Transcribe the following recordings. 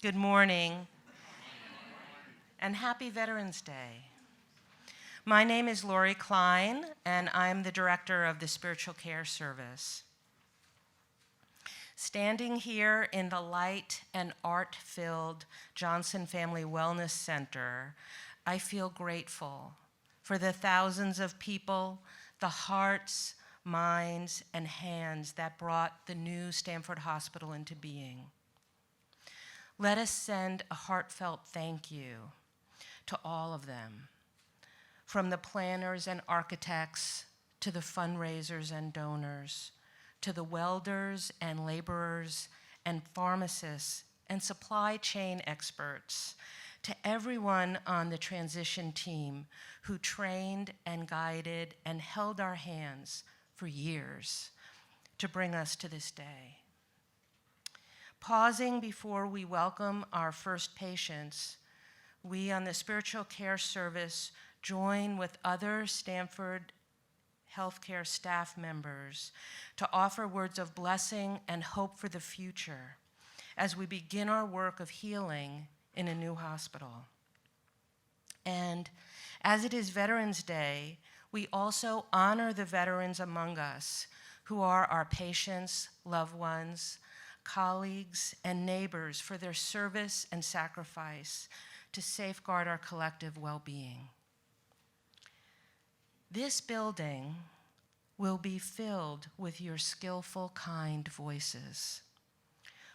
Good morning, and happy Veterans Day. My name is Lori Klein, and I'm the director of the Spiritual Care Service. Standing here in the light and art-filled Johnson Family Wellness Center, I feel grateful for the thousands of people, the hearts, minds, and hands that brought the new Stanford Hospital into being. Let us send a heartfelt thank you to all of them, from the planners and architects to the fundraisers and donors, to the welders and laborers and pharmacists and supply chain experts, to everyone on the transition team who trained and guided and held our hands for years to bring us to this day. Pausing before we welcome our first patients, we on the Spiritual Care Service join with other Stanford healthcare staff members to offer words of blessing and hope for the future as we begin our work of healing in a new hospital. And as it is Veterans Day, we also honor the veterans among us who are our patients, loved ones, colleagues, and neighbors for their service and sacrifice to safeguard our collective well-being. This building will be filled with your skillful, kind voices.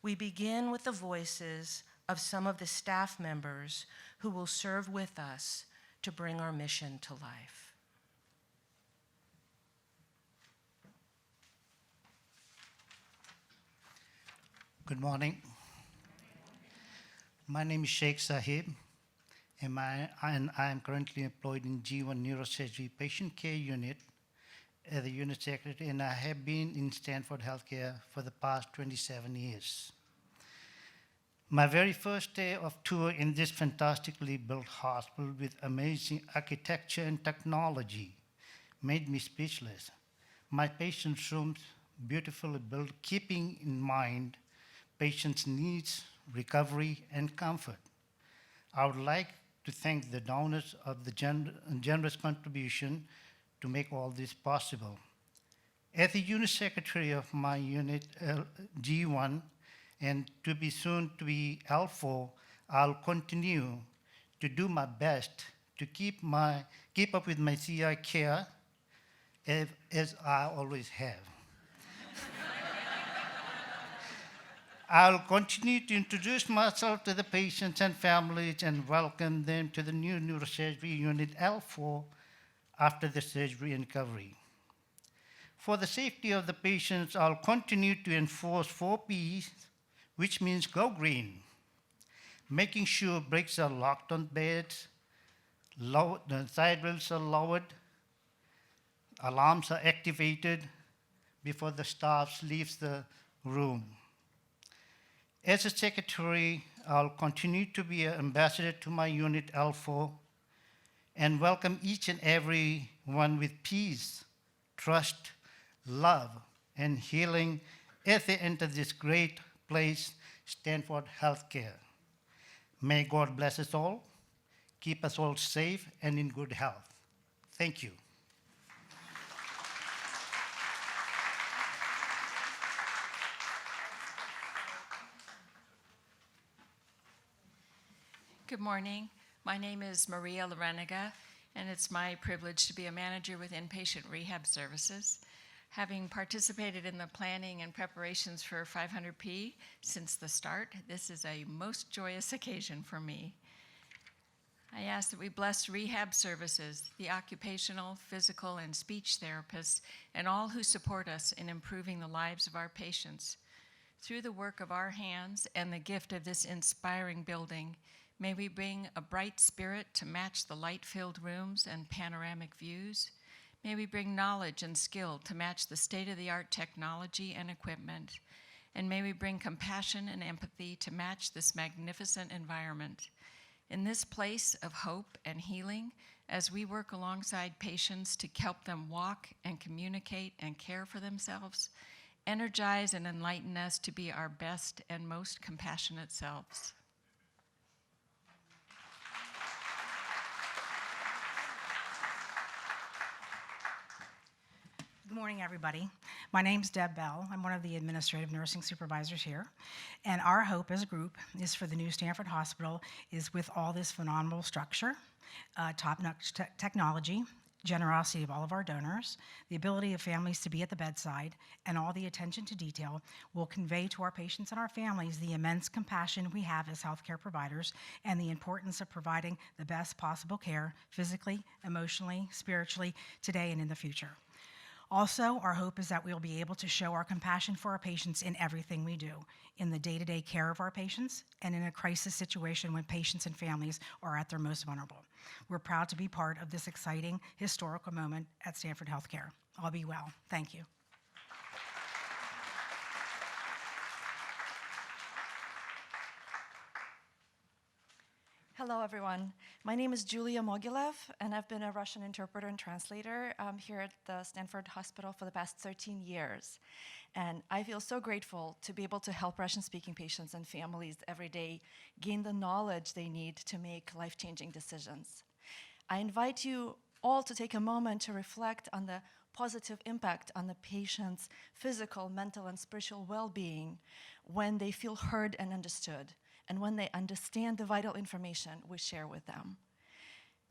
We begin with the voices of some of the staff members who will serve with us to bring our mission to life. Good morning. My name is Sheikh Sahib, and I am currently employed in G1 Neurosurgery Patient Care Unit as the unit secretary, and I have been in Stanford Healthcare for the past 27 years. My very first day of tour in this fantastically built hospital with amazing architecture and technology made me speechless. My patient's rooms, beautifully built, keeping in mind patients' needs, recovery, and comfort. I would like to thank the donors of the generous contribution to make all this possible. As the unit secretary of my unit G1 and to be soon to be L4, I'll continue to do my best to keep up with my CI care as I always have. I'll continue to introduce myself to the patients and families and welcome them to the new neurosurgery unit L4 after the surgery and recovery. For the safety of the patients, I'll continue to enforce 4 Ps, which means go green, making sure brakes are locked on beds, the side rails are lowered, alarms are activated before the staff leaves the room. As a secretary, I'll continue to be an ambassador to my unit L4 and welcome each and every one with peace, trust, love, and healing as they enter this great place, Stanford Healthcare. May God bless us all, keep us all safe and in good health. Thank you. Good morning. My name is Maria Lareniga, and it's my privilege to be a manager with Inpatient Rehab Services. Having participated in the planning and preparations for 500P since the start, this is a most joyous occasion for me. I ask that we bless rehab services, the occupational, physical, and speech therapists, and all who support us in improving the lives of our patients. Through the work of our hands and the gift of this inspiring building, may we bring a bright spirit to match the light-filled rooms and panoramic views. May we bring knowledge and skill to match the state-of-the-art technology and equipment. And may we bring compassion and empathy to match this magnificent environment. In this place of hope and healing, as we work alongside patients to help them walk and communicate and care for themselves, energize and enlighten us to be our best and most compassionate selves. Good morning, everybody. My name's Deb Bell. I'm one of the administrative nursing supervisors here. And our hope as a group is for the new Stanford Hospital is with all this phenomenal structure, top-notch technology, generosity of all of our donors, the ability of families to be at the bedside, and all the attention to detail will convey to our patients and our families the immense compassion we have as healthcare providers and the importance of providing the best possible care physically, emotionally, spiritually, today and in the future. Also, our hope is that we'll be able to show our compassion for our patients in everything we do, in the day-to-day care of our patients, and in a crisis situation when patients and families are at their most vulnerable. We're proud to be part of this exciting historical moment at Stanford Healthcare. All be well. Thank you. Hello, everyone. My name is Julia Mogilev, and I've been a Russian interpreter and translator here at the Stanford Hospital for the past 13 years. And I feel so grateful to be able to help Russian-speaking patients and families every day gain the knowledge they need to make life-changing decisions. I invite you all to take a moment to reflect on the positive impact on the patient's physical, mental, and spiritual well-being when they feel heard and understood, and when they understand the vital information we share with them.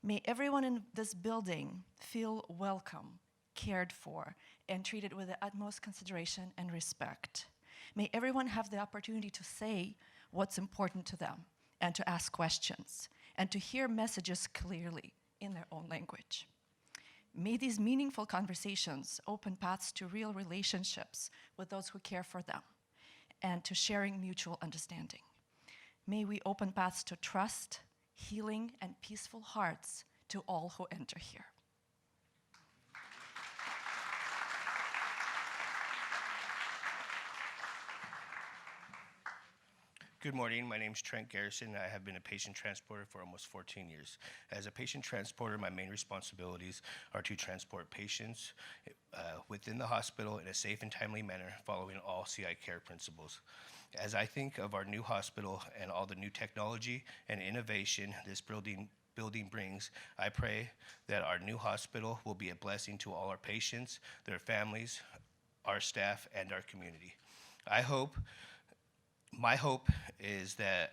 May everyone in this building feel welcome, cared for, and treated with the utmost consideration and respect. May everyone have the opportunity to say what's important to them, and to ask questions, and to hear messages clearly in their own language. May these meaningful conversations open paths to real relationships with those who care for them, and to sharing mutual understanding. May we open paths to trust, healing, and peaceful hearts to all who enter here. Good morning. My name is Trent Garrison. I have been a patient transporter for almost 14 years. As a patient transporter, my main responsibilities are to transport patients within the hospital in a safe and timely manner, following all CI care principles. As I think of our new hospital and all the new technology and innovation this building brings, I pray that our new hospital will be a blessing to all our patients, their families, our staff, and our community. My hope is that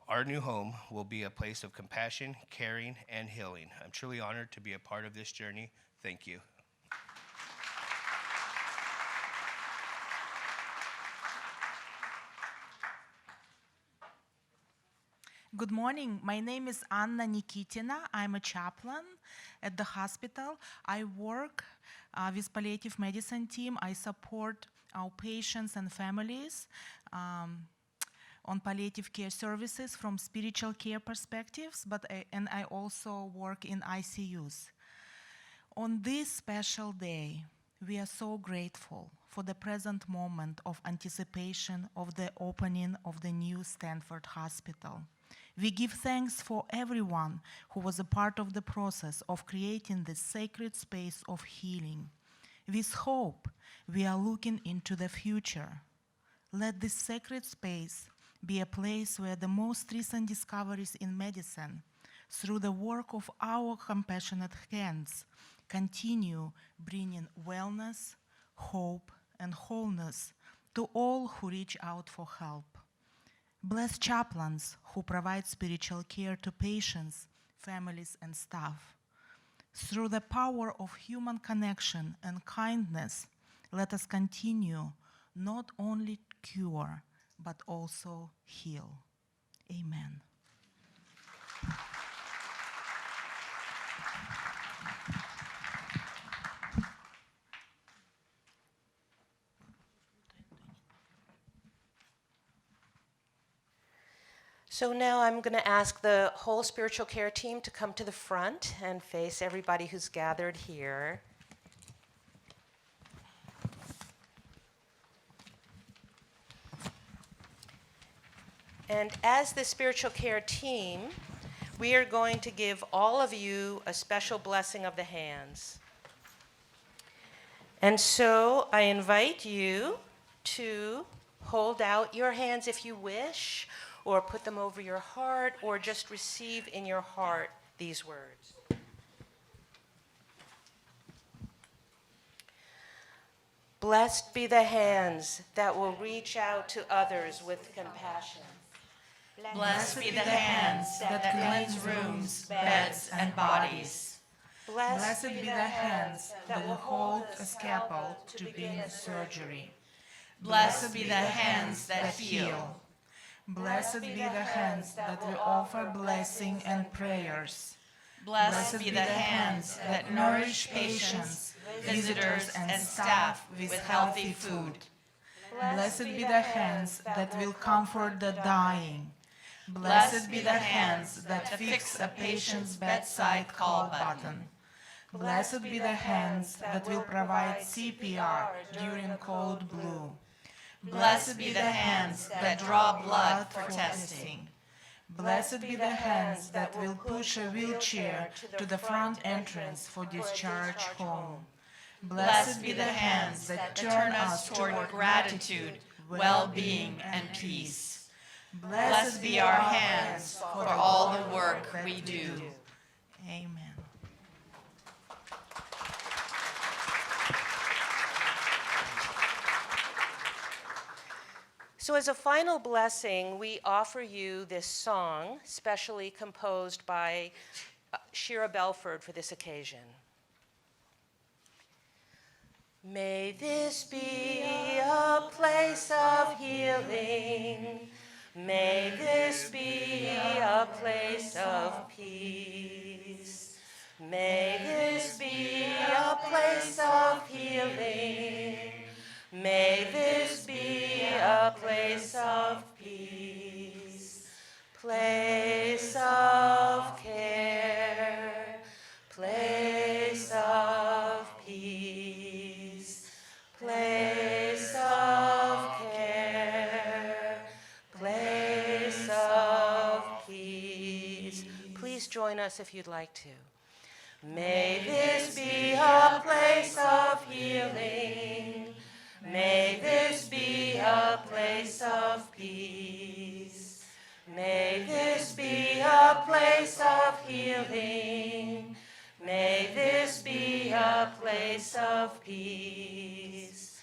our new home will be a place of compassion, caring, and healing. I'm truly honored to be a part of this journey. Thank you. Good morning. My name is Anna Nikitina. I'm a chaplain at the hospital. I work with palliative medicine team. I support our patients and families on palliative care services from spiritual care perspectives, and I also work in ICUs. On this special day, we are so grateful for the present moment of anticipation of the opening of the new Stanford Hospital. We give thanks for everyone who was a part of the process of creating this sacred space of healing. With hope, we are looking into the future. Let this sacred space be a place where the most recent discoveries in medicine, through the work of our compassionate hands, continue bringing wellness, hope, and wholeness to all who reach out for help. Bless chaplains who provide spiritual care to patients, families, and staff. Through the power of human connection and kindness, let us continue not only cure, but also heal. Amen. So now I'm going to ask the whole spiritual care team to come to the front and face everybody who's gathered here. And as the spiritual care team, we are going to give all of you a special blessing of the hands. And so I invite you to hold out your hands if you wish, or put them over your heart, or just receive in your heart these words. Blessed be the hands that will reach out to others with compassion. Blessed be the hands that cleanse rooms, beds, and bodies. Blessed be the hands that will hold a scalpel to begin surgery. Blessed be the hands that heal. Blessed be the hands that will offer blessing and prayers. Blessed be the hands that nourish patients, visitors, and staff with healthy food. Blessed be the hands that will comfort the dying. Blessed be the hands that fix a patient's bedside call button. Blessed be the hands that will provide CPR during cold blue. Blessed be the hands that draw blood for testing. Blessed be the hands that will push a wheelchair to the front entrance for discharge home. Blessed be the hands that turn us toward gratitude, well-being, and peace. Blessed be our hands for all the work we do. Amen. So as a final blessing, we offer you this song, specially composed by Shira Belford for this occasion. May this be a place of healing. May this be a place of peace. May this be a place of healing. May this be a place of peace, place of care, place of peace, place of care, place of peace. Please join us if you'd like to. May this be a place of healing. May this be a place of peace. May this be a place of healing. May this be a place of peace.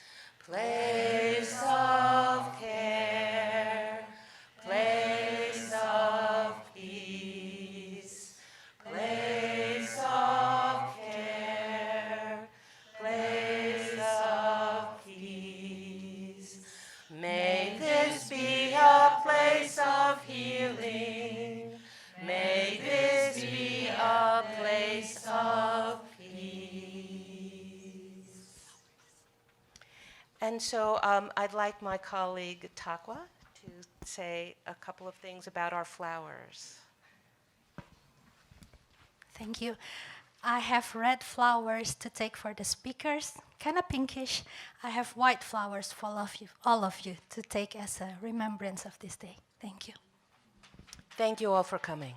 Place of care. Place of peace. Place of care. Place of peace. May this be a place of healing. May this be a place of peace. And so I'd like my colleague Takwa to say a couple of things about our flowers. Thank you. I have red flowers to take for the speakers, kind of pinkish. I have white flowers for all of you to take as a remembrance of this day. Thank you. Thank you all for coming.